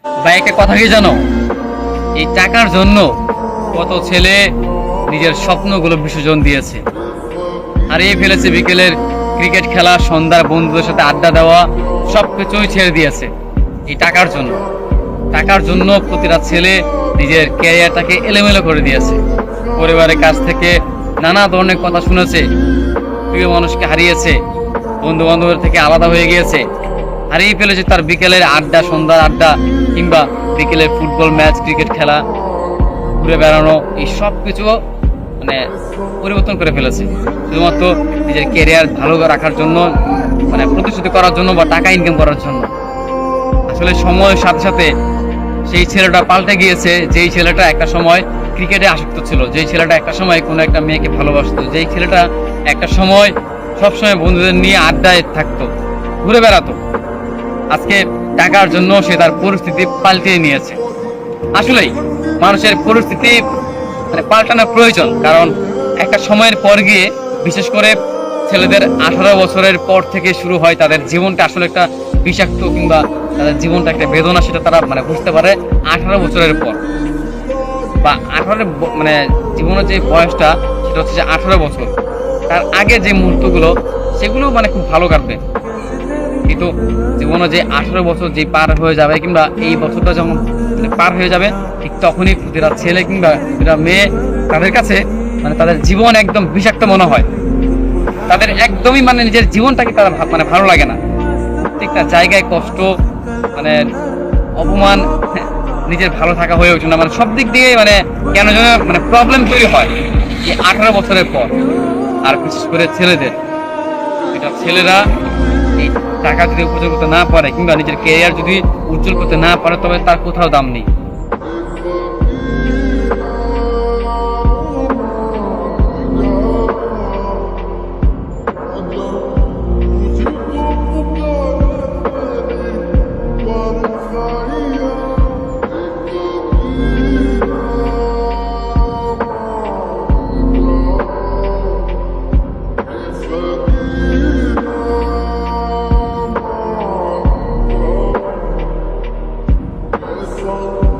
ভাই একটা কথা কি জানো, এই টাকার জন্য কত ছেলে নিজের স্বপ্নগুলো বিসর্জন দিয়েছে, হারিয়ে ফেলেছে বিকেলের ক্রিকেট খেলা, সন্ধ্যার বন্ধুদের সাথে আড্ডা দেওয়া, সবকিছুই ছেড়ে দিয়েছে এই টাকার জন্য। টাকার জন্য প্রতিটা ছেলে নিজের ক্যারিয়ারটাকে এলোমেলো করে দিয়েছে। পরিবারের কাছ থেকে নানা ধরনের কথা শুনেছে, প্রিয় মানুষকে হারিয়েছে, বন্ধু বান্ধবের থেকে আলাদা হয়ে গিয়েছে, হারিয়ে ফেলেছে তার বিকেলের আড্ডা, সন্ধ্যার আড্ডা, কিংবা বিকেলের ফুটবল ম্যাচ, ক্রিকেট খেলা, ঘুরে বেড়ানো, এই সব কিছু মানে পরিবর্তন করে ফেলেছে শুধুমাত্র নিজের ক্যারিয়ার ভালো রাখার জন্য, মানে প্রতিশ্রুতি করার জন্য বা টাকা ইনকাম করার জন্য। আসলে সময়ের সাথে সাথে সেই ছেলেটা পাল্টে গিয়েছে, যেই ছেলেটা একটা সময় ক্রিকেটে আসক্ত ছিল, যেই ছেলেটা একটা সময় কোনো একটা মেয়েকে ভালোবাসতো, যেই ছেলেটা একটা সময় সবসময় বন্ধুদের নিয়ে আড্ডায় থাকতো, ঘুরে বেড়াতো, আজকে টাকার জন্য সে তার পরিস্থিতি পাল্টিয়ে নিয়েছে। আসলেই মানুষের পরিস্থিতি মানে পাল্টানো প্রয়োজন, কারণ একটা সময়ের পর গিয়ে, বিশেষ করে ছেলেদের 18 বছরের পর থেকে শুরু হয় তাদের জীবনটা আসলে একটা বিষাক্ত, কিংবা তাদের জীবনটা একটা বেদনা, সেটা তারা মানে বুঝতে পারে 18 বছরের পর। বা 18 মানে জীবনের যে বয়সটা, সেটা হচ্ছে যে 18 বছর। তার আগে যে মুহূর্তগুলো, সেগুলো মানে খুব ভালো কাটবে, কিন্তু জীবনে যে 18 বছর যে পার হয়ে যাবে, কিংবা এই বছরটা যখন মানে পার হয়ে যাবে, ঠিক তখনই প্রতিটা ছেলে কিংবা প্রতিটা মেয়ে, তাদের কাছে মানে তাদের জীবন একদম বিষাক্ত মনে হয়। তাদের একদমই মানে নিজের জীবনটাকে তারা মানে ভালো লাগে না। প্রত্যেকটা জায়গায় কষ্ট, মানে অপমান, নিজের ভালো থাকা হয়ে ওঠে না, মানে সব দিক দিয়ে মানে কেন যেন মানে প্রবলেম তৈরি হয় এই 18 বছরের পর। আর বিশেষ করে ছেলেদের, এটা ছেলেরা এই টাকা যদি উপার্জন করতে না পারে, কিংবা নিজের ক্যারিয়ার যদি উজ্জ্বল করতে না পারে, তবে তার কোথাও দাম নেই। It's